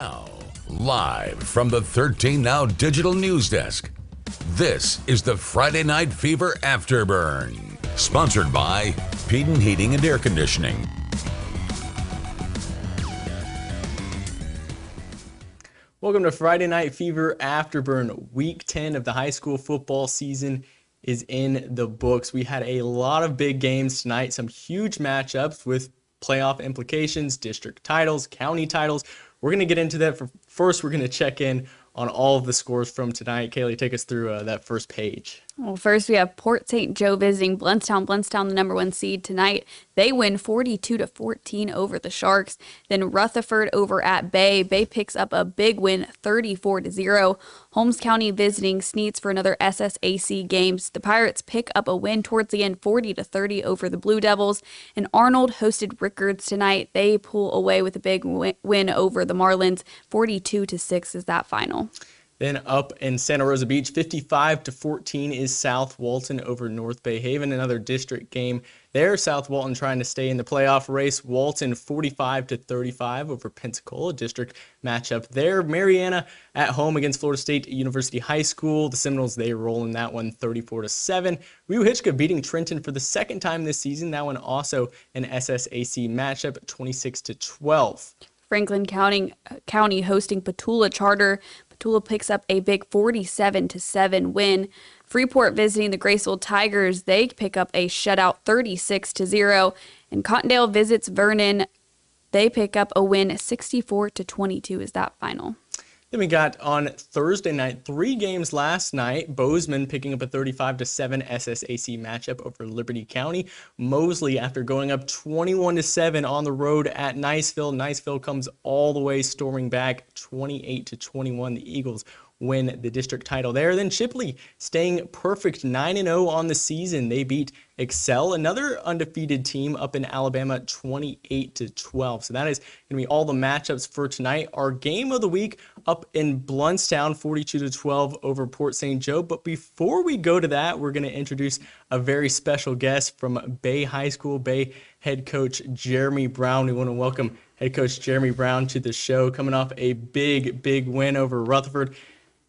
Now, live from the 13 Now Digital News Desk, this is the Friday Night Fever Afterburn, sponsored by Peden Heating and Air Conditioning. Welcome to Friday Night Fever Afterburn. Week 10 of the high school football season is in the books. We had a lot of big games tonight, some huge matchups with playoff implications, district titles, county titles. We're going to get into that. First, we're going to check in on all of the scores from tonight. Kaylee, take us through that first page. Well, first we have Port St. Joe visiting Blountstown. Blountstown, the number 1 seed tonight. They win 42-14 over the Sharks. Then Rutherford over at Bay. Bay picks up a big win, 34-0. Holmes County visiting Sneeds for another SSAC games. The Pirates pick up a win towards the end, 40-30 over the Blue Devils. And Arnold hosted Rickards tonight. They pull away with a big win over the Marlins. 42-6 is that final. Then up in Santa Rosa Beach, 55-14 is South Walton over North Bay Haven. Another district game there. South Walton trying to stay in the playoff race. Walton 45-35 over Pensacola. District matchup there. Mariana at home against Florida State University High School. The Seminoles, they roll in that one 34-7. Rio Hitchcock beating Trenton for the second time this season. That one also an SSAC matchup, 26-12. Franklin County hosting Petula Charter. Petula picks up a big 47-7 win. Freeport visiting the Graceville Tigers. They pick up a shutout 36-0. And Cottondale visits Vernon. They pick up a win 64-22 is that final. Then we got on Thursday night, 3 games last night. Bozeman picking up a 35-7 SSAC matchup over Liberty County. Mosley, after going up 21-7 on the road at Niceville. Niceville comes all the way storming back 28-21. The Eagles win the district title there. Then Chipley staying perfect 9-0 on the season. They beat Excel, another undefeated team up in Alabama, 28-12. So that is going to be all the matchups for tonight. Our game of the week up in Blountstown, 42-12 over Port St. Joe. But before we go to that, we're going to introduce a very special guest from Bay High School, Bay head coach Jeremy Brown. We want to welcome head coach Jeremy Brown to the show, coming off a big win over Rutherford.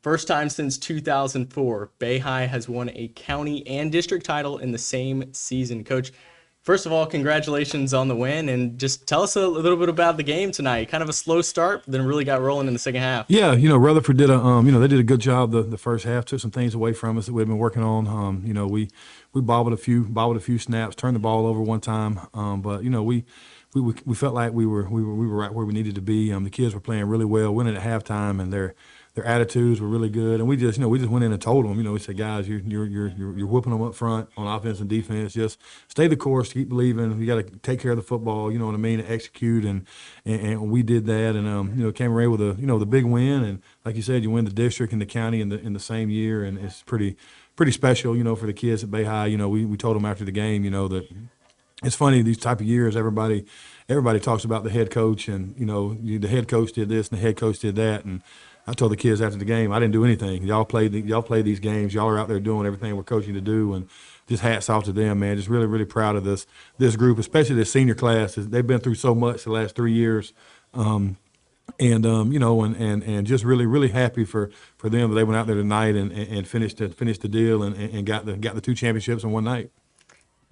First time since 2004, Bay High has won a county and district title in the same season. Coach, first of all, congratulations on the win, and just tell us a little bit about the game tonight. Kind of a slow start, but then really got rolling in the second half. Yeah, Rutherford did they did a good job the first half. Took some things away from us that we'd been working on. We bobbled a few snaps, turned the ball over one time, but we felt like we were right where we needed to be. The kids were playing really well, winning at halftime, and their attitudes were really good, and we just went in and told them, we said, guys, you're whooping them up front on offense and defense. Just stay the course, keep believing. You got to take care of the football, you know what I mean, and execute, and we did that, and came away with the big win, and like you said, you win the district and the county in the same year, and it's pretty special, for the kids at Bay High. We told them after the game, that it's funny, these type of years, everybody talks about the head coach, and the head coach did this and the head coach did that, and I told the kids after the game, I didn't do anything. Y'all play these games. Y'all are out there doing everything we're coaching to do, and just hats off to them, man. Just really proud of this group, especially this senior class. They've been through so much the last 3 years, and just really happy for them that they went out there tonight and finished the deal and got the 2 championships in one night.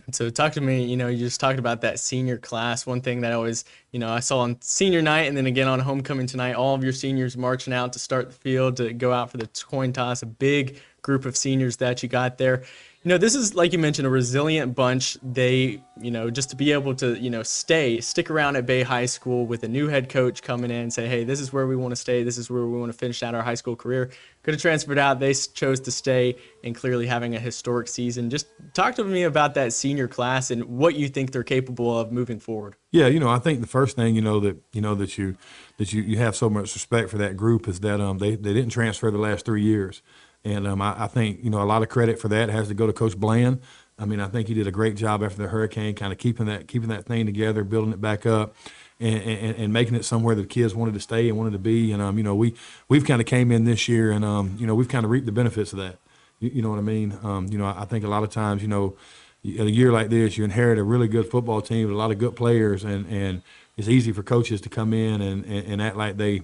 So talk to me, you just talked about that senior class. One thing that I always, I saw on senior night and then again on homecoming tonight, all of your seniors marching out to start the field, to go out for the coin toss, a big group of seniors that you got there. This is, like you mentioned, a resilient bunch. They, just to be able to, stick around at Bay High School with a new head coach coming in and say, hey, this is where we want to stay. This is where we want to finish out our high school career. Could have transferred out. They chose to stay and clearly having a historic season. Just talk to me about that senior class and what you think they're capable of moving forward. Yeah, I think the first thing, that you have so much respect for that group is that they didn't transfer the last 3 years. And I think, a lot of credit for that has to go to Coach Bland. I think he did a great job after the hurricane, kind of keeping that thing together, building it back up, and making it somewhere that the kids wanted to stay and wanted to be. And, we've kind of came in this year and, we've kind of reaped the benefits of that. You know what I mean? I think a lot of times, a year like this, you inherit a really good football team with a lot of good players, and it's easy for coaches to come in and act like they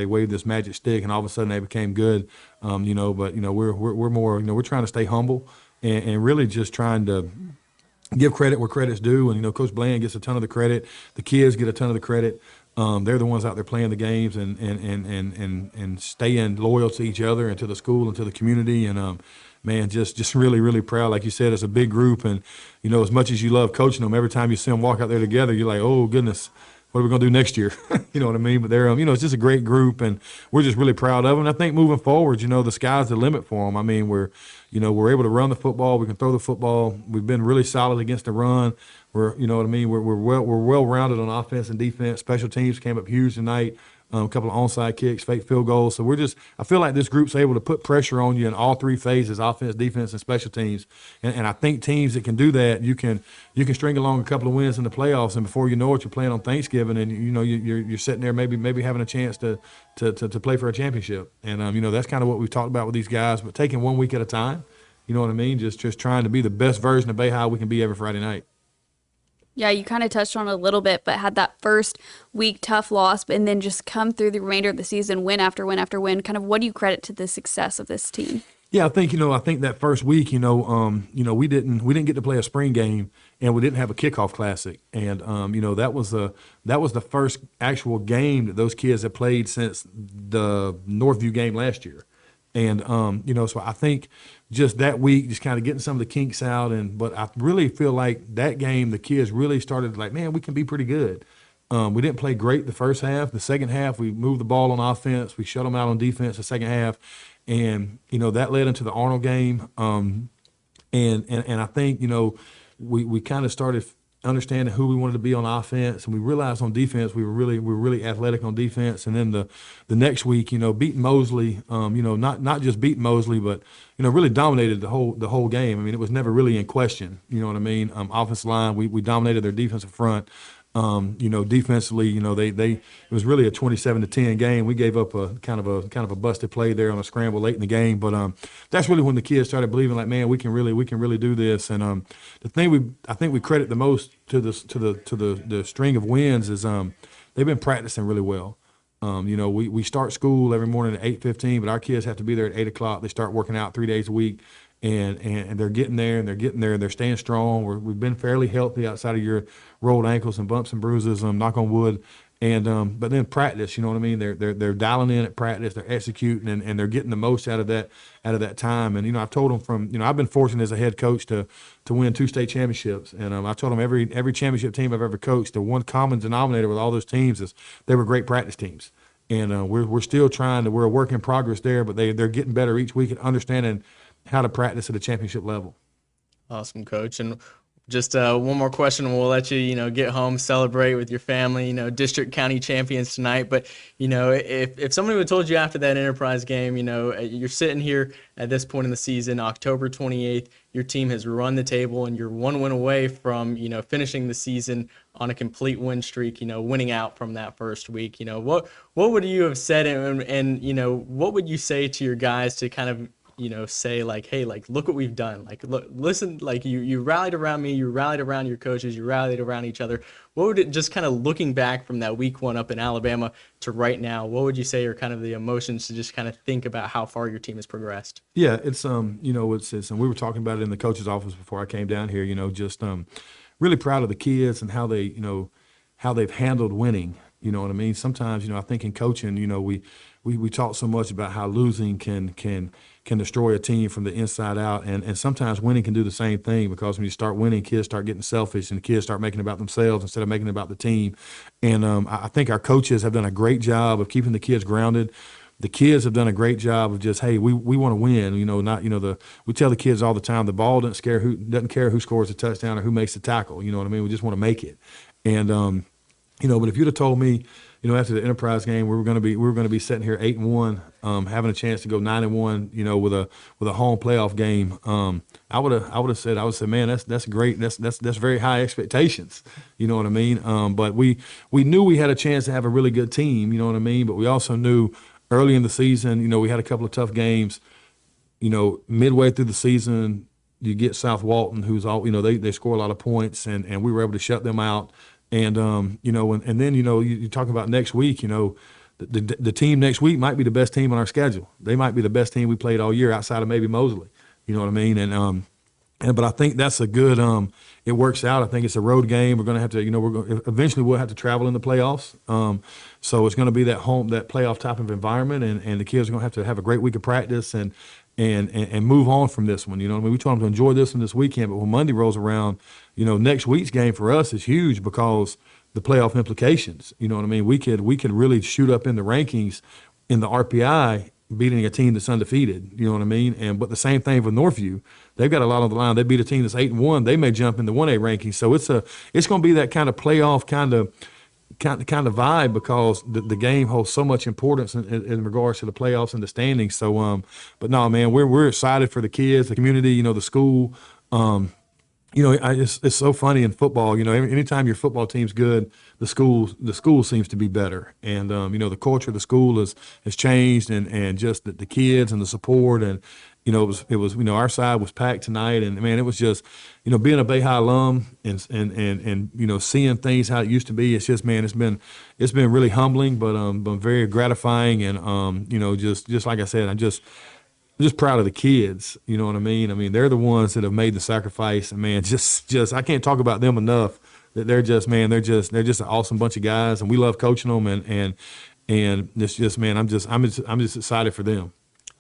waved this magic stick and all of a sudden they became good. But we're more, we're trying to stay humble and really just trying to give credit where credit's due. And Coach Bland gets a ton of the credit. The kids get a ton of the credit. They're the ones out there playing the games and staying loyal to each other and to the school and to the community. And man, just really, really proud. Like you said, it's a big group. And as much as you love coaching them, every time you see them walk out there together, you're like, oh goodness, what are we going to do next year? You know what I mean? But they're, it's just a great group, and we're just really proud of them. And I think moving forward, the sky's the limit for them. I mean, we're able to run the football. We can throw the football. We've been really solid against the run. We're, we're well rounded on offense and defense. Special teams came up huge tonight. A couple of onside kicks, fake field goals. So I feel like this group's able to put pressure on you in all three phases: offense, defense, and special teams. And I think teams that can do that, you can string along a couple of wins in the playoffs, and before you know it, you're playing on Thanksgiving, and you're sitting there maybe having a chance to play for a championship. And that's kind of what we've talked about with these guys, but taking 1 week at a time. You know what I mean? Just trying to be the best version of Bayhigh we can be every Friday night. Yeah, you kind of touched on it a little bit, but had that first week tough loss, and then just come through the remainder of the season, win after win after win. Kind of, what do you credit to the success of this team? Yeah, I think that first week, we didn't get to play a spring game, and we didn't have a kickoff classic, and that was the first actual game that those kids had played since the Northview game last year. And, so I think just that week, just kind of getting some of the kinks out. But I really feel like that game, the kids really started like, man, we can be pretty good. We didn't play great the first half. The second half, we moved the ball on offense. We shut them out on defense the second half. And, that led into the Arnold game. And I think, we kind of started understanding who we wanted to be on offense, and we realized on defense we were really athletic on defense. And then the next week, beating Mosley, not just beating Mosley, but really dominated the whole game. I mean, it was never really in question. You know what I mean? Offensive line, we dominated their defensive front. Defensively, it was really a 27-10 game. We gave up a kind of a busted play there on a scramble late in the game, but that's really when the kids started believing, like, man, we can really do this. And the thing I think we credit the most to the string of wins is they've been practicing really well. We start school every morning at 8:15, but our kids have to be there at 8 o'clock. They start working out 3 days a week. And they're getting there, and they're staying strong. We've been fairly healthy outside of your rolled ankles and bumps and bruises, knock on wood. And but then practice, you know what I mean? They're dialing in at practice, they're executing, and they're getting the most out of that time. And I've told them I've been fortunate as a head coach to win 2 state championships, and I told them every championship team I've ever coached, the one common denominator with all those teams is they were great practice teams. And we're still we're a work in progress there, but they're getting better each week at understanding how to practice at a championship level. Awesome, Coach. And just one more question, and we'll let you, get home, celebrate with your family, district county champions tonight. But, if somebody would have told you after that Enterprise game, you're sitting here at this point in the season, October 28th, your team has run the table and you're 1 win away from, finishing the season on a complete win streak, winning out from that first week, what would you have said? And what would you say to your guys to kind of, say like, hey, like, look what we've done. Like, look, listen, like you rallied around me, you rallied around your coaches, you rallied around each other. What would it, just kind of looking back from that week 1 up in Alabama to right now, what would you say are kind of the emotions to just kind of think about how far your team has progressed? Yeah, it's, and we were talking about it in the coach's office before I came down here, just really proud of the kids and how they, how they've handled winning. You know what I mean? Sometimes, I think in coaching, we talk so much about how losing can destroy a team from the inside out, and sometimes winning can do the same thing, because when you start winning, kids start getting selfish, and the kids start making it about themselves instead of making it about the team. And I think our coaches have done a great job of keeping the kids grounded. The kids have done a great job of just, hey, we want to win. We tell the kids all the time, the ball doesn't care who scores a touchdown or who makes the tackle. You know what I mean? We just want to make it. And but if you'd have told me, after the Enterprise game, we were going to be sitting here 8-1, having a chance to go 9-1, with a home playoff game, I would have said, man, that's great. That's very high expectations. You know what I mean? But we knew we had a chance to have a really good team. You know what I mean? But we also knew early in the season, we had a couple of tough games. Midway through the season, you get South Walton, who's all, they score a lot of points, and we were able to shut them out. And and then you talk about next week. The team next week might be the best team on our schedule. They might be the best team we played all year, outside of maybe Mosley. You know what I mean? But I think that's a good. It works out. I think it's a road game. We're going to have to. Eventually we'll have to travel in the playoffs. So it's going to be that playoff type of environment, and the kids are going to have a great week of practice and move on from this one. You know what I mean? We told them to enjoy this one this weekend, but when Monday rolls around, next week's game for us is huge because the playoff implications. You know what I mean? We could really shoot up in the rankings in the RPI, beating a team that's undefeated. You know what I mean? But the same thing with Northview. They've got a lot on the line. They beat a team that's 8-1. They may jump in the 1A rankings. So it's going to be that kind of playoff kind of vibe because the game holds so much importance in regards to the playoffs and the standings. So, but no, man, we're excited for the kids, the community, the school. It's so funny in football. Anytime your football team's good, the school seems to be better. And the culture of the school has changed, and just the kids and the support, and it was our side was packed tonight, and man, it was just being a Bay High alum and seeing things how it used to be. It's just, man, it's been really humbling, but very gratifying, and just like I said, I'm just proud of the kids. You know what I mean? I mean, they're the ones that have made the sacrifice, and man, just I can't talk about them enough. That they're just an awesome bunch of guys, and we love coaching them, and it's just, man, I'm just excited for them.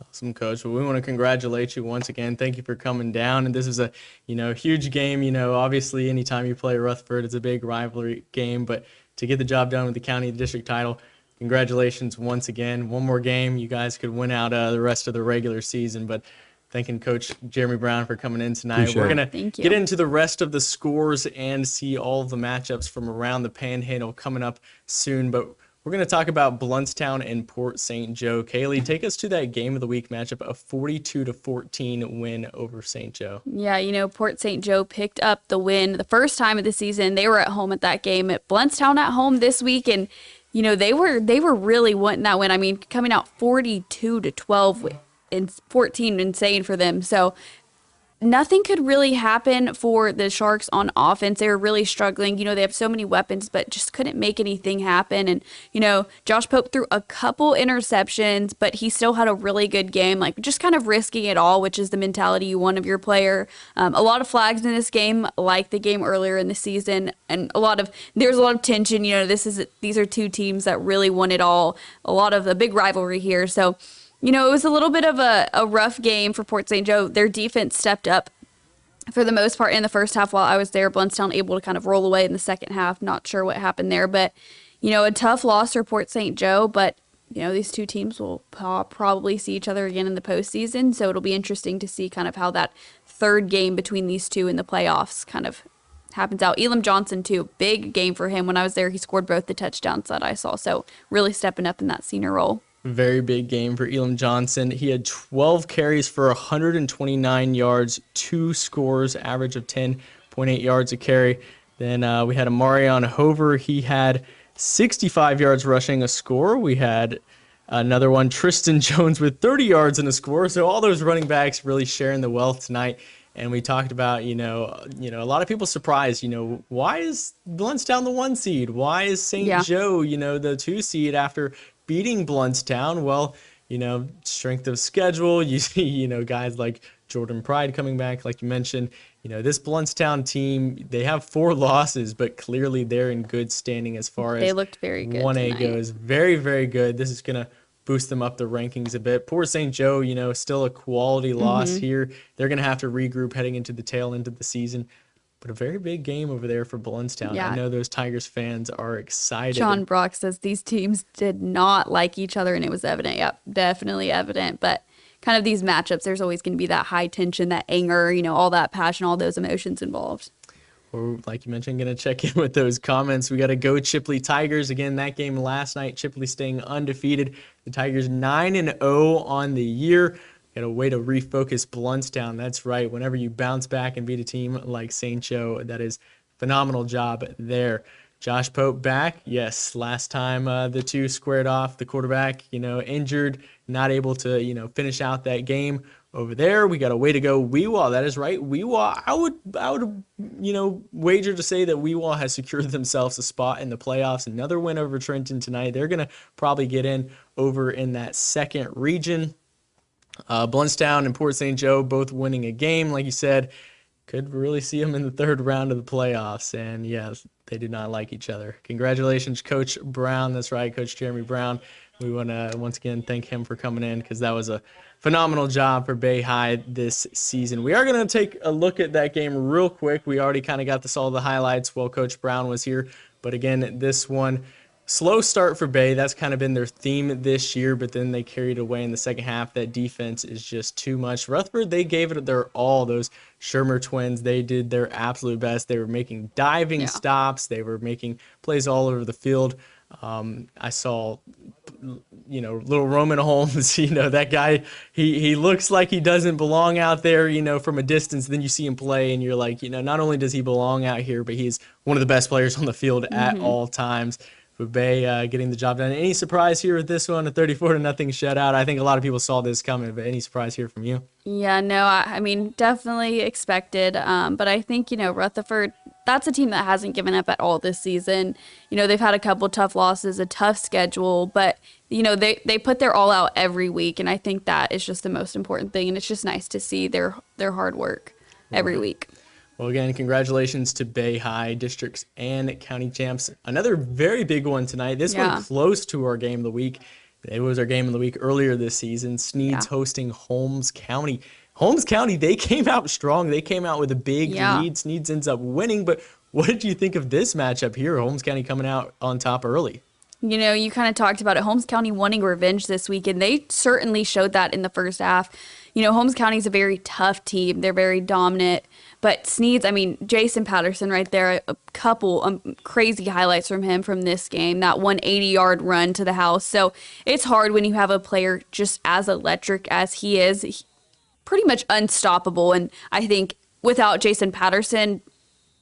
Awesome, Coach. Well, we want to congratulate you once again. Thank you for coming down. And this is a huge game. Obviously, anytime you play Rutherford, it's a big rivalry game. But to get the job done with the county district title, congratulations once again. One more game, you guys could win out the rest of the regular season. But thanking Coach Jeremy Brown for coming in tonight. Appreciate We're going to get into the rest of the scores and see all of the matchups from around the Panhandle coming up soon. But we're going to talk about Blountstown and Port St. Joe. Kaylee, take us to that game of the week matchup, a 42-14 win over St. Joe. Yeah, Port St. Joe picked up the win the first time of the season. They were at home at that game. At Blountstown at home this week, and they were really wanting that win. I mean, coming out 42-12 and 14, insane for them. So nothing could really happen for the Sharks on offense. They were really struggling. They have so many weapons, but just couldn't make anything happen. And, Josh Pope threw a couple interceptions, but he still had a really good game, like just kind of risking it all, which is the mentality you want of your player. A lot of flags in this game, like the game earlier in the season, and there's a lot of tension. These are two teams that really won it all. A big rivalry here. So, it was a little bit of a rough game for Port St. Joe. Their defense stepped up for the most part in the first half while I was there. Blountstown able to kind of roll away in the second half. Not sure what happened there, but, a tough loss for Port St. Joe. But, these two teams will probably see each other again in the postseason. So it'll be interesting to see kind of how that third game between these two in the playoffs kind of happens out. Elam Johnson, too, big game for him. When I was there, he scored both the touchdowns that I saw. So really stepping up in that senior role. Very big game for Elam Johnson. He had 12 carries for 129 yards, 2 scores, average of 10.8 yards a carry. Then we had Amarion Hover. He had 65 yards rushing, a score. We had another one, Tristan Jones, with 30 yards and a score. So all those running backs really sharing the wealth tonight. And we talked about, a lot of people surprised, why is Blountstown the 1 seed? Why is St. Joe, the 2 seed after beating Blountstown? Well, strength of schedule. You see, guys like Jordan Pride coming back, like you mentioned. This Blountstown team, they have 4 losses, but clearly they're in good standing as far as they looked very good 1A tonight. goes. Very, very good. This is going to boost them up the rankings a bit. Poor St. Joe, still a quality loss here. They're going to have to regroup heading into the tail end of the season. But a very big game over there for Blountstown. Yeah. I know those Tigers fans are excited. John Brock says these teams did not like each other, and it was evident. Yep, definitely evident. But kind of these matchups, there's always going to be that high tension, that anger, all that passion, all those emotions involved. We're, like you mentioned, going to check in with those comments. We got to go Chipley Tigers. Again, that game last night, Chipley staying undefeated. The Tigers 9-0 on the year. Got a way to refocus Blountstown. That's right. Whenever you bounce back and beat a team like St. Joe, that is phenomenal job there. Josh Pope back. Yes, last time the two squared off, the quarterback, injured, not able to, finish out that game over there. We got a way to go. Weewall, that is right. Weewall, I would, wager to say that Weewall has secured themselves a spot in the playoffs. Another win over Trenton tonight. They're going to probably get in over in that second region. Bluntstown and Port St. Joe both winning a game, like you said. Could really see them in the third round of the playoffs. And yes, they do not like each other. Congratulations, Coach Brown. That's right, Coach Jeremy Brown. We want to once again thank him for coming in because that was a phenomenal job for Bay High this season. We are going to take a look at that game real quick. We already kind of got all the highlights while Coach Brown was here. But again, this one, slow start for Bay. That's kind of been their theme this year, but then they carried away in the second half. That defense is just too much. Rutherford, they gave it their all. Those Shermer twins, they did their absolute best. They were making diving stops. They were making plays all over the field. I saw, little Roman Holmes, that guy, he looks like he doesn't belong out there, from a distance. Then you see him play and you're like, not only does he belong out here, but he's one of the best players on the field at all times. For Bay getting the job done. Any surprise here with this one, a 34-0 shutout? I think a lot of people saw this coming, but any surprise here from you? Yeah, no, I mean, definitely expected. But I think, Rutherford, that's a team that hasn't given up at all this season. They've had a couple tough losses, a tough schedule, but, they put their all out every week, and I think that is just the most important thing, and it's just nice to see their hard work every week. Well, again, congratulations to Bay High districts and county champs. Another very big one tonight. This one close to our game of the week. It was our game of the week earlier this season. Sneed's hosting Holmes County. Holmes County, they came out strong. They came out with a big lead. Sneed's ends up winning. But what did you think of this matchup here? Holmes County coming out on top early. You kind of talked about it. Holmes County wanting revenge this week, and they certainly showed that in the first half. Holmes County is a very tough team. They're very dominant. But Sneed's, Jason Patterson right there, a couple crazy highlights from him from this game, that 180-yard run to the house. So it's hard when you have a player just as electric as he is, pretty much unstoppable. And I think without Jason Patterson,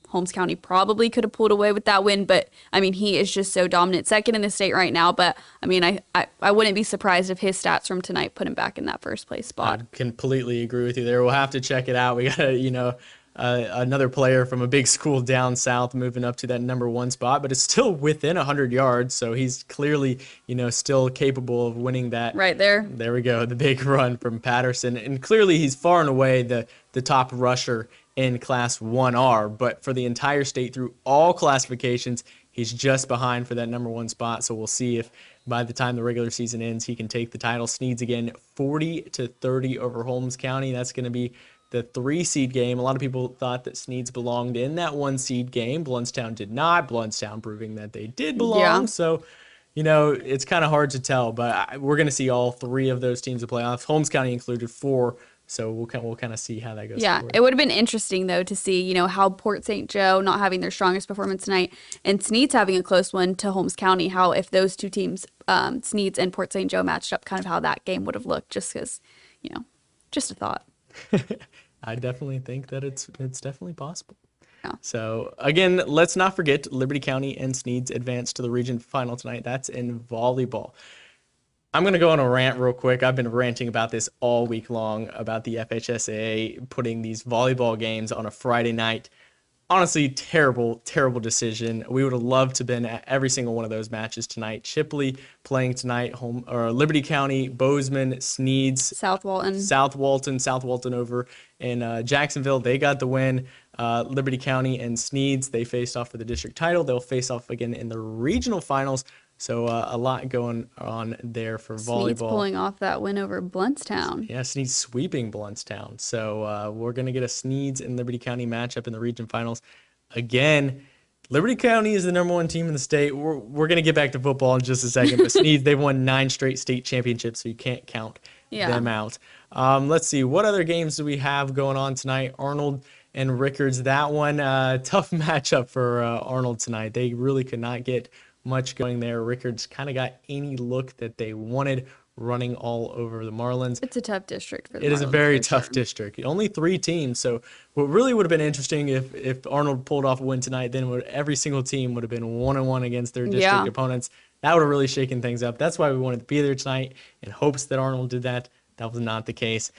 Holmes County probably could have pulled away with that win, but he is just so dominant. Second in the state right now, but I wouldn't be surprised if his stats from tonight put him back in that first place spot. I completely agree with you there. We'll have to check it out. We got another player from a big school down south moving up to that number one spot, but it's still within 100 yards, so he's clearly still capable of winning that. Right there. There we go, the big run from Patterson, and clearly he's far and away the top rusher in Class 1R, but for the entire state through all classifications, he's just behind for that number one spot. So we'll see if by the time the regular season ends, he can take the title. Sneed's again 40-30 over Holmes County. That's going to be the 3-seed game. A lot of people thought that Sneed's belonged in that 1-seed game. Bluntstown did not. Bluntstown proving that they did belong. Yeah. So, it's kind of hard to tell, but we're going to see all three of those teams in playoffs. Holmes County included 4. So we'll kind of see how that goes. Yeah, forward. It would have been interesting, though, to see, how Port St. Joe not having their strongest performance tonight and Sneed's having a close one to Holmes County, how if those two teams, Sneed's and Port St. Joe matched up, kind of how that game would have looked, just because, just a thought. I definitely think that it's definitely possible. Yeah. So, again, let's not forget Liberty County and Sneed's advance to the region final tonight. That's in volleyball. I'm going to go on a rant real quick. I've been ranting about this all week long, about the FHSAA putting these volleyball games on a Friday night. Honestly, terrible, terrible decision. We would have loved to have been at every single one of those matches tonight. Chipley playing tonight, Liberty County, Bozeman, Sneed's, South Walton over in Jacksonville. They got the win. Liberty County and Sneed's, they faced off for the district title. They'll face off again in the regional finals. So a lot going on there for volleyball. Sneed's pulling off that win over Bluntstown. Yeah, Sneed's sweeping Bluntstown. So we're going to get a Sneed's and Liberty County matchup in the region finals. Again, Liberty County is the number one team in the state. We're going to get back to football in just a second. But Sneed's, they've won 9 straight state championships, so you can't count them out. Let's see. What other games do we have going on tonight? Arnold and Rickards. That one, tough matchup for Arnold tonight. They really could not get much going there. Rickards kind of got any look that they wanted. running all over the Marlins. It's a tough district for the It is a Marlins, very for tough sure. district. Only 3 teams. So what really would have been interesting if Arnold pulled off a win tonight, then every single team would have been 1-1 against their district Yeah. opponents. That would have really shaken things up. That's why we wanted to be there tonight in hopes that Arnold did that. That was not the case.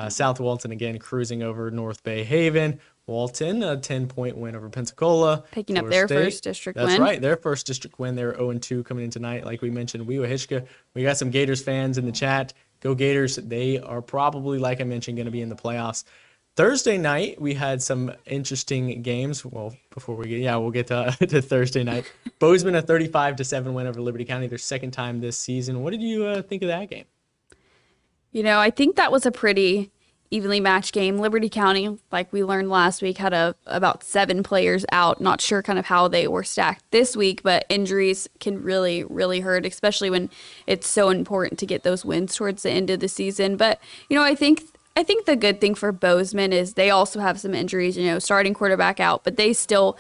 South Walton again cruising over North Bay Haven. Walton, a 10-point win over Pensacola. Picking up Florida their State. first district That's win. right, their first district win. They're 0-2 coming in tonight. Like we mentioned, Weewahishka. We got some Gators fans in the chat. Go Gators. They are probably, like I mentioned, going to be in the playoffs. Thursday night, we had some interesting games. Well, before we get, we'll get to Thursday night. Bozeman, a 35-7 win over Liberty County, their second time this season. What did you think of that game? I think that was a pretty evenly matched game. Liberty County, like we learned last week, had about 7 players out. Not sure kind of how they were stacked this week, but injuries can really, really hurt, especially when it's so important to get those wins towards the end of the season. But, I think the good thing for Bozeman is they also have some injuries, starting quarterback out, but they still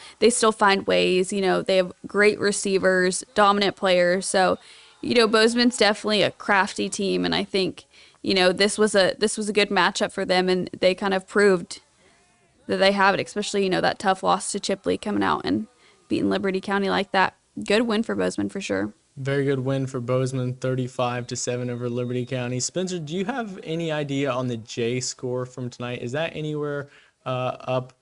find ways, they have great receivers, dominant players. So, Bozeman's definitely a crafty team, and I think this was a good matchup for them, and they kind of proved that they have it, especially, that tough loss to Chipley coming out and beating Liberty County like that. Good win for Bozeman for sure. Very good win for Bozeman, 35-7 over Liberty County. Spencer, do you have any idea on the J score from tonight? Is that anywhere up?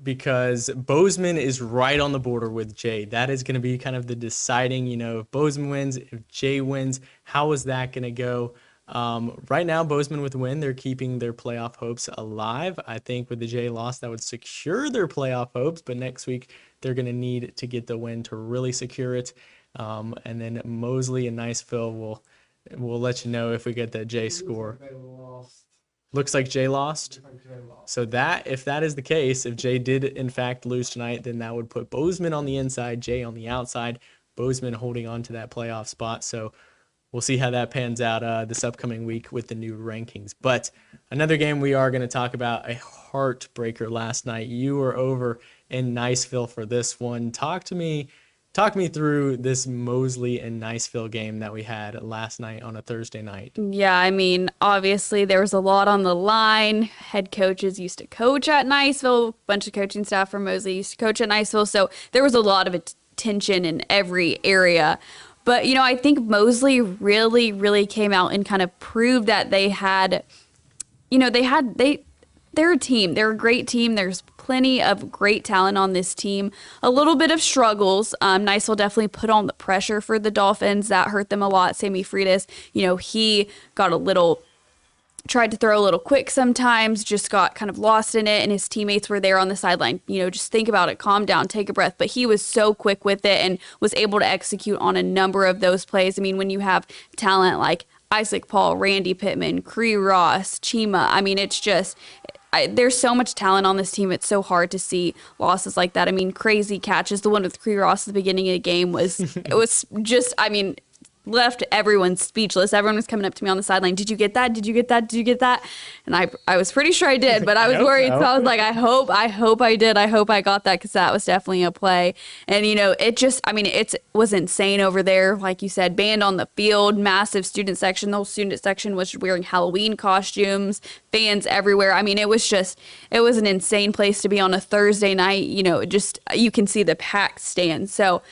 Because Bozeman is right on the border with J. That is going to be kind of the deciding, if Bozeman wins, if J wins, how is that going to go? Right now, Bozeman with a win, they're keeping their playoff hopes alive. I think with the J loss, that would secure their playoff hopes, but next week they're going to need to get the win to really secure it. And then Mosley and Niceville will let you know if we get that J score. Looks like Jay lost. So if that is the case, if Jay did in fact lose tonight, then that would put Bozeman on the inside, Jay on the outside, Bozeman holding on to that playoff spot. So we'll see how that pans out this upcoming week with the new rankings. But another game we are going to talk about, a heartbreaker last night. You were over in Niceville for this one. Talk me through this Mosley and Niceville game that we had last night on a Thursday night. Yeah, obviously there was a lot on the line. Head coaches used to coach at Niceville. A bunch of coaching staff from Mosley used to coach at Niceville. So there was a lot of tension in every area. But, I think Mosley really, really came out and kind of proved that they're a team. They're a great team. There's plenty of great talent on this team. A little bit of struggles. Niceville definitely put on the pressure for the Dolphins. That hurt them a lot. Sammy Freitas, he got tried to throw a little quick sometimes, just got kind of lost in it, and his teammates were there on the sideline. Just think about it, calm down, take a breath. But he was so quick with it and was able to execute on a number of those plays. When you have talent like Isaac Paul, Randy Pittman, Cree Ross, Chima, it's just... there's so much talent on this team. It's so hard to see losses like that. Crazy catches. The one with Cree Ross at the beginning of the game was left everyone speechless. Everyone was coming up to me on the sideline. Did you get that? Did you get that? Did you get that? And I was pretty sure I did, but I was worried. So I was like, I hope I did. I hope I got that, because that was definitely a play. And, it was insane over there. Like you said, band on the field, massive student section. The whole student section was wearing Halloween costumes, fans everywhere. It was an insane place to be on a Thursday night. You can see the packed stands. So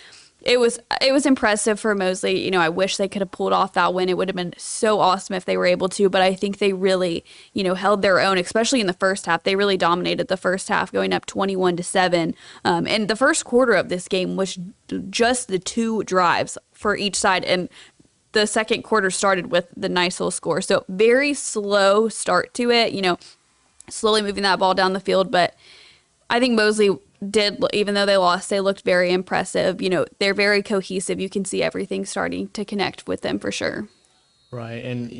it was impressive for Mosley. I wish they could have pulled off that win. It would have been so awesome if they were able to, but I think they really, held their own, especially in the first half. They really dominated the first half, going up 21-7. And the first quarter of this game was just the 2 drives for each side, and the second quarter started with the Niceville score. So very slow start to it, slowly moving that ball down the field, but I think Mosley did, even though they lost, they looked very impressive. They're very cohesive. You can see everything starting to connect with them for sure. Right. And,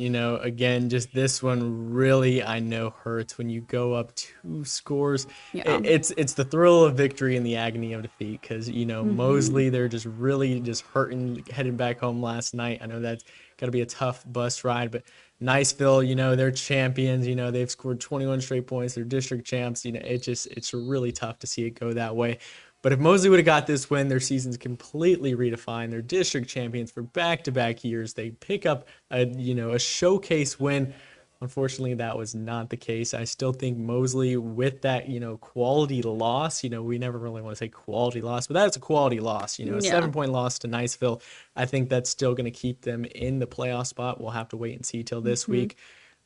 again, just this one really, I know, hurts when you go up 2 scores. Yeah. It's the thrill of victory and the agony of defeat, because, Mosley, they're just really just hurting heading back home last night. I know that's got to be a tough bus ride, but Niceville, they're champions. They've scored 21 straight points. They're district champs. It's really tough to see it go that way. But if Mosley would have got this win, their season's completely redefined. They're district champions for back-to-back years. They pick up a showcase win. Unfortunately, that was not the case. I still think Mosley, with that, quality loss, we never really want to say quality loss, but that's a quality loss. A 7-point loss to Niceville. I think that's still going to keep them in the playoff spot. We'll have to wait and see till this week.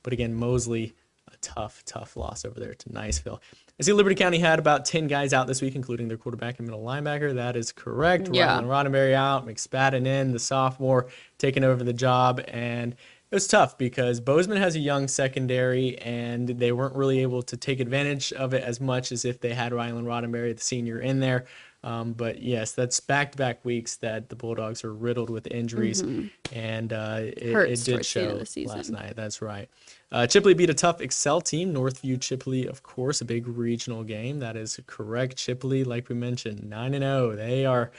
But again, Mosley, a tough loss over there to Niceville. I see Liberty County had about 10 guys out this week, including their quarterback and middle linebacker. That is correct. Yeah. Rylan Roddenberry out, McSpadden in, the sophomore, taking over the job. And it was tough because Bozeman has a young secondary, and they weren't really able to take advantage of it as much as if they had Rylan Roddenberry, the senior, in there. But yes, that's back-to-back weeks that the Bulldogs are riddled with injuries, and it did show last night. That's right. Chipley beat a tough Excel team, Northview Chipley, of course, a big regional game. That is correct. Chipley, like we mentioned, 9-0.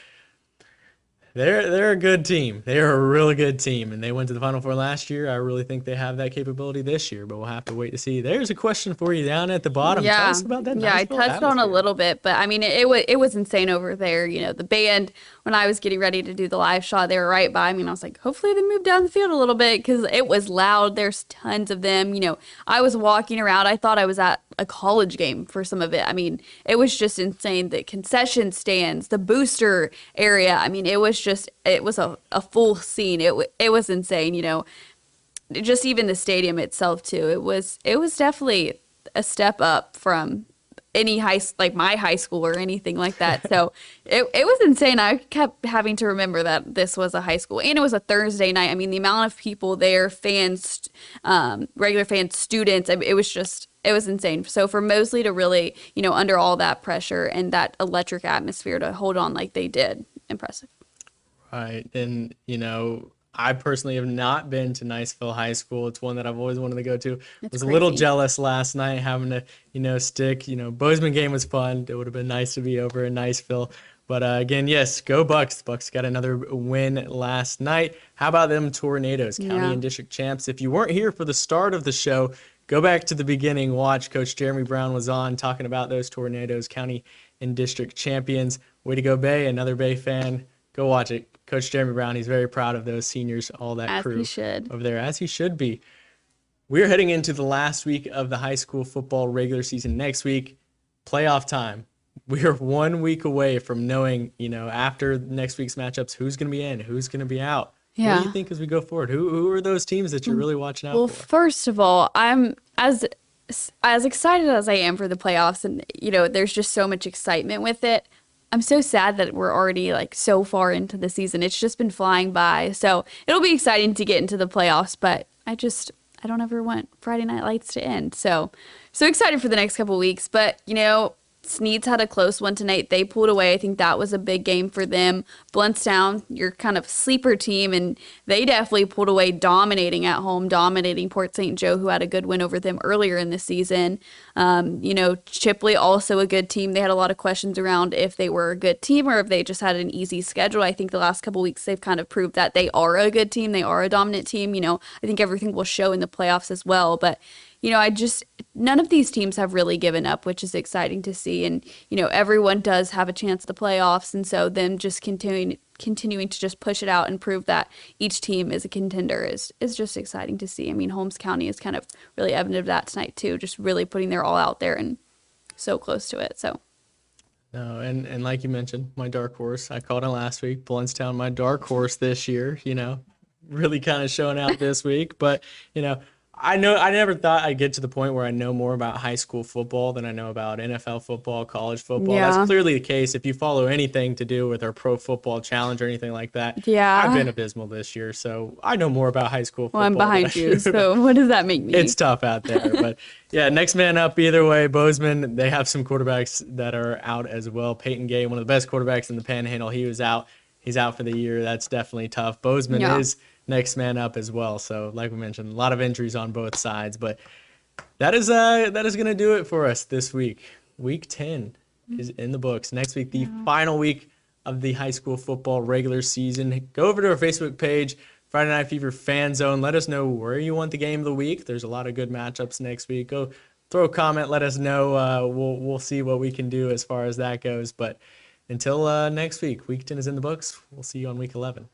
They're a good team. They are a really good team, and they went to the Final Four last year. I really think they have that capability this year, but we'll have to wait to see. There's a question for you down at the bottom. Yeah. Tell us about that. Yeah, I touched on a little bit, but I mean, it was insane over there. The band, when I was getting ready to do the live shot, they were right by me, and I was like, hopefully they move down the field a little bit because it was loud. There's tons of them. I was walking around. I thought I was at a college game for some of it. I mean, it was just insane. The concession stands, the booster area. I mean, it was a full scene. It was insane, just even the stadium itself too. It was definitely a step up from any my high school or anything like that. So it was insane. I kept having to remember that this was a high school and it was a Thursday night. I mean, the amount of people there, fans, regular fans, students, it was insane. So for Mosley to really, under all that pressure and that electric atmosphere to hold on like they did, impressive. Right. And, I personally have not been to Niceville High School. It's one that I've always wanted to go to. I was a little jealous last night having to, stick. Bozeman game was fun. It would have been nice to be over in Niceville. But again, yes, go Bucks. The Bucks got another win last night. How about them Tornadoes, county and district champs? If you weren't here for the start of the show, go back to the beginning. Watch. Coach Jeremy Brown was on talking about those Tornadoes, county and district champions. Way to go, Bay. Another Bay fan. Go watch it. Coach Jeremy Brown, he's very proud of those seniors, all that crew over there, as he should be. We're heading into the last week of the high school football regular season. Next week, playoff time. We're 1 week away from knowing, after next week's matchups, who's going to be in, who's going to be out. Yeah. What do you think as we go forward? Who are those teams that you're really watching out for? Well, first of all, I'm as excited as I am for the playoffs, and, there's just so much excitement with it. I'm so sad that we're already so far into the season. It's just been flying by. So it'll be exciting to get into the playoffs, but I don't ever want Friday Night Lights to end. So excited for the next couple weeks. But, Sneed's had a close one tonight. They pulled away. I think that was a big game for them. Bluntstown, your kind of sleeper team, and they definitely pulled away, dominating at home, dominating Port St. Joe, who had a good win over them earlier in the season. Chipley, also a good team. They had a lot of questions around if they were a good team or if they just had an easy schedule. I think the last couple weeks they've kind of proved that they are a good team. They are a dominant team. I think everything will show in the playoffs as well. But none of these teams have really given up, which is exciting to see. And, everyone does have a chance at the playoffs. And so them just continuing to just push it out and prove that each team is a contender is just exciting to see. I mean, Holmes County is kind of really evident of that tonight too, just really putting their all out there and so close to it. So. No, and like you mentioned, my dark horse, I called it last week, Bluntstown, my dark horse this year, really kind of showing out this week. But, I never thought I'd get to the point where I know more about high school football than I know about NFL football, college football. Yeah. That's clearly the case. If you follow anything to do with our pro football challenge or anything like that, yeah. I've been abysmal this year. So I know more about high school football. Well, I'm behind you, so what does that make me? It's tough out there. But yeah, next man up either way. Bozeman, they have some quarterbacks that are out as well. Peyton Gay, one of the best quarterbacks in the Panhandle, he was out. He's out for the year. That's definitely tough. Bozeman is next man up as well. So like we mentioned, a lot of injuries on both sides, but that is going to do it for us this week. Week 10 is in the books. Next week, the final week of the high school football regular season. Go over to our Facebook page, Friday Night Fever Fan Zone. Let us know where you want the game of the week. There's a lot of good matchups next week. Go throw a comment. Let us know. We'll see what we can do as far as that goes. But until next week, week 10 is in the books. We'll see you on week 11.